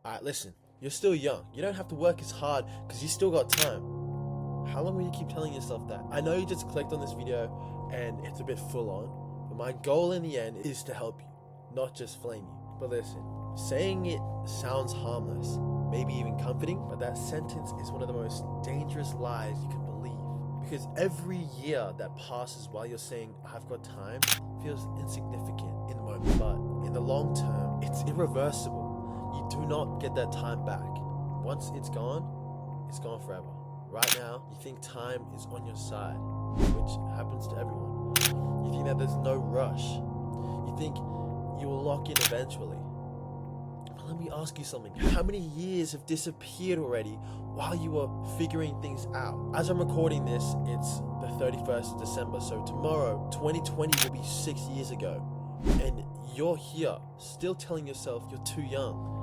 Alright, listen, you're still young. You don't have to work as hard because you still got time. How long will you keep telling yourself that? I know you just clicked on this video and it's a bit full on, but my goal in the end is to help you, not just flame you. But listen, saying it sounds harmless, maybe even comforting, but that sentence is one of the most dangerous lies you can believe. Because every year that passes while you're saying, I've got time, feels insignificant in the moment. But in the long term, it's irreversible. You do not get that time back. Once it's gone forever. Right now, you think time is on your side, which happens to everyone. You think that there's no rush. You think you will lock in eventually. But let me ask you something. How many years have disappeared already while you were figuring things out? As I'm recording this, it's the 31st of December, so tomorrow, 2020 will be 6 years ago. And you're here, still telling yourself you're too young,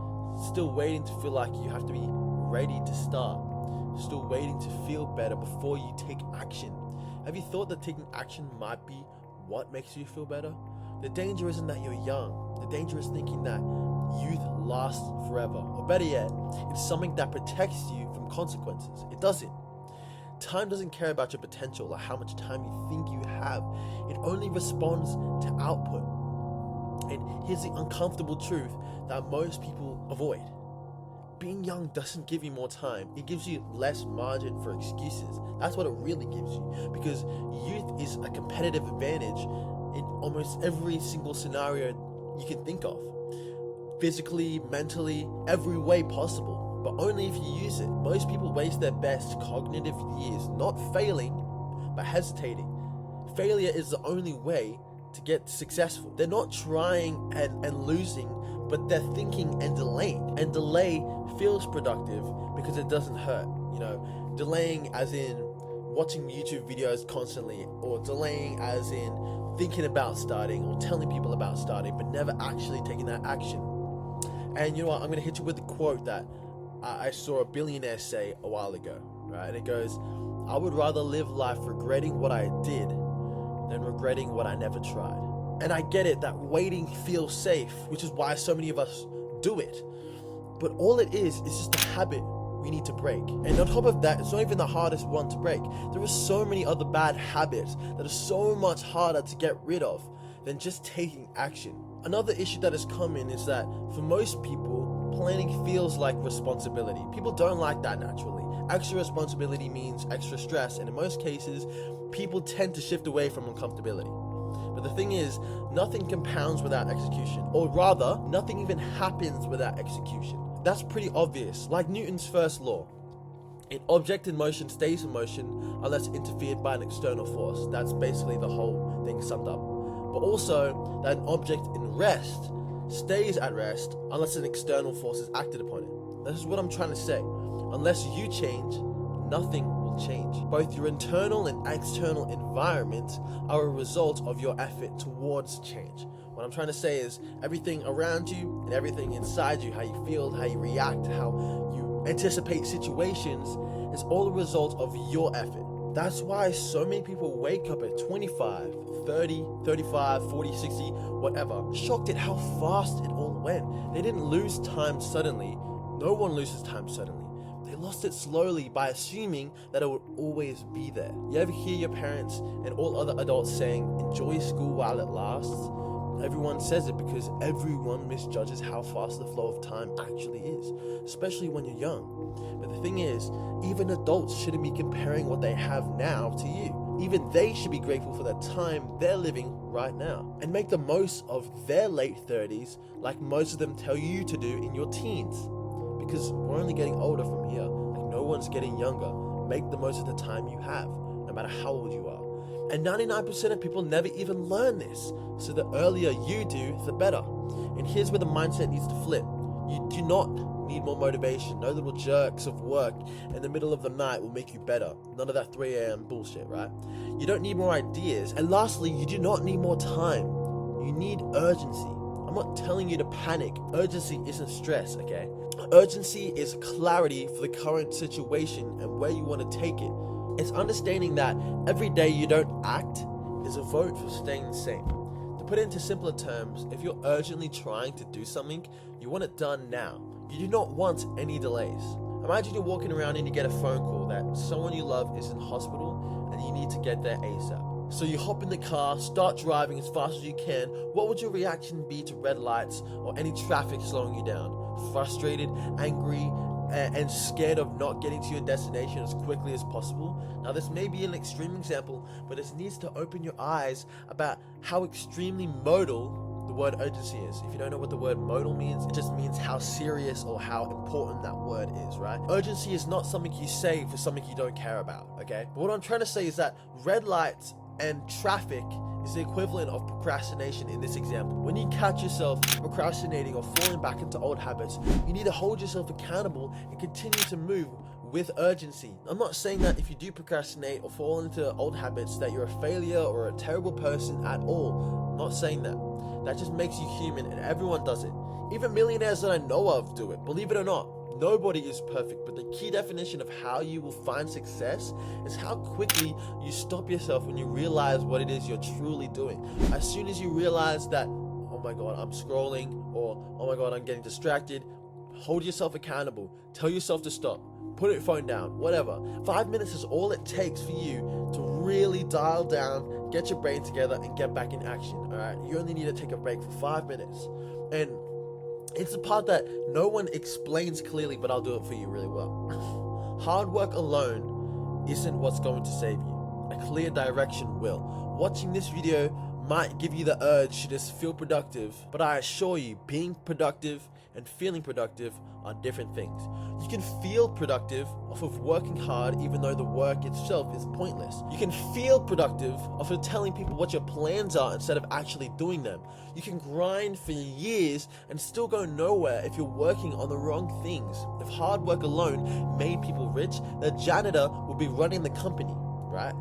still waiting to feel like you have to be ready to start, still waiting to feel better before you take action. Have you thought that taking action might be what makes you feel better? The danger isn't that you're young. The danger is thinking that youth lasts forever. Or better yet, it's something that protects you from consequences. It doesn't. Time doesn't care about your potential or how much time you think you have. It only responds to output. And here's the uncomfortable truth that most people avoid. Being young doesn't give you more time. It gives you less margin for excuses. That's what it really gives you. Because youth is a competitive advantage in almost every single scenario you can think of. Physically, mentally, every way possible. But only if you use it. Most people waste their best cognitive years not failing, but hesitating. Failure is the only way to get successful. They're not trying and losing, but they're thinking and delaying. And delay feels productive because it doesn't hurt. You know, delaying as in watching YouTube videos constantly, or delaying as in thinking about starting or telling people about starting, but never actually taking that action. And you know what? I'm going to hit you with a quote that I saw a billionaire say a while ago, right? And it goes, I would rather live life regretting what I did than regretting what I never tried. And I get it that waiting feels safe, which is why so many of us do it. But all it is just a habit we need to break. And on top of that, it's not even the hardest one to break. There are so many other bad habits that are so much harder to get rid of than just taking action. Another issue that is common is that for most people, planning feels like responsibility. People don't like that naturally. Extra responsibility means extra stress, and in most cases, people tend to shift away from uncomfortability. But the thing is, nothing compounds without execution, or rather, nothing even happens without execution. That's pretty obvious, like Newton's first law. An object in motion stays in motion unless interfered by an external force. That's basically the whole thing summed up. But also, that an object in rest stays at rest unless an external force is acted upon it. This is what I'm trying to say. Unless you change, nothing will change. Both your internal and external environment are a result of your effort towards change. What I'm trying to say is everything around you and everything inside you, how you feel, how you react, how you anticipate situations, is all a result of your effort. That's why so many people wake up at 25, 30, 35, 40, 60, whatever, shocked at how fast it all went. They didn't lose time suddenly. No one loses time suddenly. They lost it slowly by assuming that it would always be there. You ever hear your parents and all other adults saying, enjoy school while it lasts? Everyone says it because everyone misjudges how fast the flow of time actually is, especially when you're young. But the thing is, even adults shouldn't be comparing what they have now to you. Even they should be grateful for the time they're living right now and make the most of their late 30s like most of them tell you to do in your teens. Because we're only getting older from here, like no one's getting younger. Make the most of the time you have, no matter how old you are. And 99% of people never even learn this. So the earlier you do, the better. And here's where the mindset needs to flip. You do not need more motivation. No little jerks of work in the middle of the night will make you better. None of that 3 a.m. bullshit, right? You don't need more ideas. And lastly, you do not need more time. You need urgency. I'm not telling you to panic. Urgency isn't stress, okay? Urgency is clarity for the current situation and where you want to take it. It's understanding that every day you don't act is a vote for staying the same. To put it into simpler terms, if you're urgently trying to do something, you want it done now. You You do not want any delays. Imagine you're walking around and you get a phone call that someone you love is in hospital and you need to get there ASAP. So you hop in the car, start driving as fast as you can. What would your reaction be to red lights or any traffic slowing you down? Frustrated, angry, and scared of not getting to your destination as quickly as possible? Now this may be an extreme example, but this needs to open your eyes about how extremely modal the word urgency is. If you don't know what the word modal means, it just means how serious or how important that word is, right? Urgency is not something you say for something you don't care about, okay? But what I'm trying to say is that red lights and traffic is the equivalent of procrastination in this example. When you catch yourself procrastinating or falling back into old habits, you need to hold yourself accountable and continue to move with urgency. I'm not saying that if you do procrastinate or fall into old habits that you're a failure or a terrible person at all. I'm not saying that. That just makes you human, and everyone does it. Even millionaires that I know of do it. Believe it or not, nobody is perfect, but the key definition of how you will find success is how quickly you stop yourself when you realize what it is you're truly doing. As soon as you realize that, oh my God, I'm scrolling, or oh my God, I'm getting distracted, hold yourself accountable. Tell yourself to stop. Put your phone down, whatever. 5 minutes is all it takes for you to really dial down, get your brain together, and get back in action, all right? You only need to take a break for 5 minutes. And it's the part that no one explains clearly, but I'll do it for you really well. Hard work alone isn't what's going to save you. A clear direction will. Watching this video might give you the urge to just feel productive, but I assure you, being productive and feeling productive are different things. You can feel productive off of working hard even though the work itself is pointless. You can feel productive off of telling people what your plans are instead of actually doing them. You can grind for years and still go nowhere if you're working on the wrong things. If hard work alone made people rich, the janitor would be running the company, right?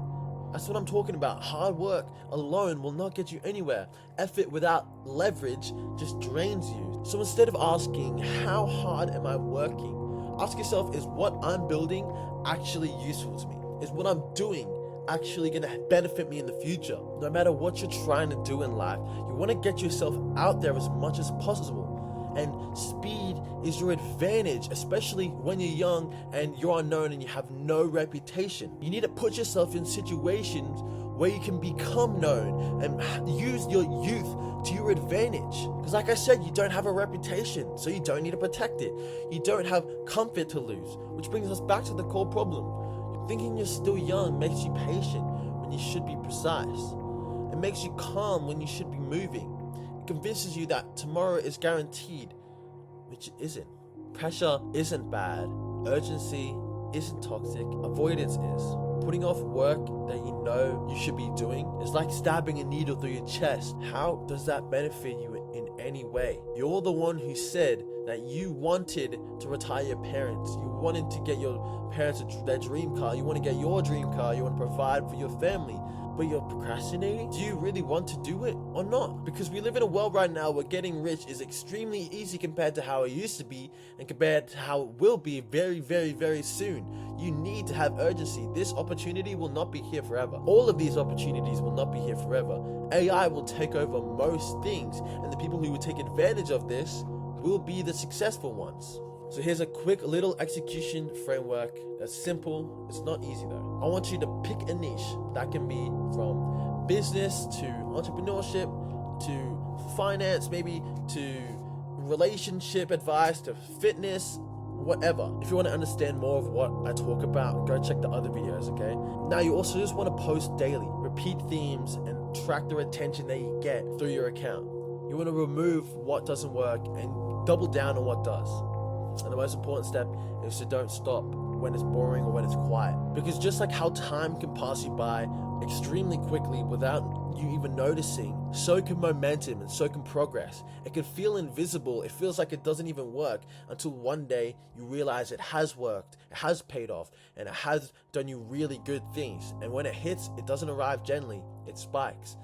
That's what I'm talking about. Hard work alone will not get you anywhere. Effort without leverage just drains you. So instead of asking, how hard am I working? Ask yourself, is what I'm building actually useful to me? Is what I'm doing actually going to benefit me in the future? No matter what you're trying to do in life, you want to get yourself out there as much as possible. And speed is your advantage, especially when you're young and you're unknown and you have no reputation. You need to put yourself in situations where you can become known and use your youth to your advantage. Because like I said, you don't have a reputation, so you don't need to protect it. You don't have comfort to lose, which brings us back to the core problem. Thinking you're still young makes you patient when you should be precise. It makes you calm when you should be moving. It convinces you that tomorrow is guaranteed, which it isn't. Pressure isn't bad. Urgency isn't toxic. Avoidance is. Putting off work that you know you should be doing is like stabbing a needle through your chest. How does that benefit you in any way? You're the one who said that you wanted to retire your parents. You wanted to get your parents their dream car. You want to get your dream car. You want to provide for your family. But you're procrastinating? Do you really want to do it or not? Because we live in a world right now where getting rich is extremely easy compared to how it used to be and compared to how it will be very, very, very soon. You need to have urgency. This opportunity will not be here forever. All of these opportunities will not be here forever. AI will take over most things, and the people who will take advantage of this will be the successful ones. So here's a quick little execution framework that's simple. It's not easy though. I want you to pick a niche that can be from business to entrepreneurship to finance, maybe to relationship advice to fitness, whatever. If you want to understand more of what I talk about, go check the other videos, okay? Now you also just want to post daily, repeat themes and track the retention that you get through your account. You want to remove what doesn't work and double down on what does. And the most important step is to don't stop when it's boring or when it's quiet. Because just like how time can pass you by extremely quickly without you even noticing, so can momentum and so can progress. It can feel invisible. It feels like it doesn't even work until one day you realize it has worked, it has paid off, and it has done you really good things. And when it hits, it doesn't arrive gently, it spikes.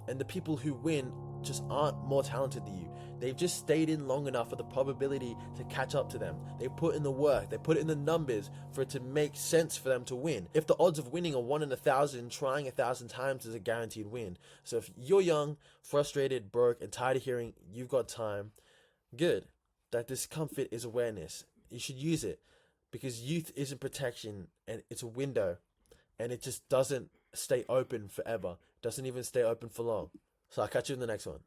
And the people who win just aren't more talented than you. They've just stayed in long enough for the probability to catch up to them. They put in the work, they put in the numbers for it to make sense for them to win. If the odds of winning are 1 in 1,000, trying 1,000 times is a guaranteed win. So if you're young, frustrated, broke, and tired of hearing you've got time, good. that discomfort is awareness. You should use it because youth isn't protection and it's a window and it just doesn't stay open forever. Doesn't even stay open for long. So I'll catch you in the next one.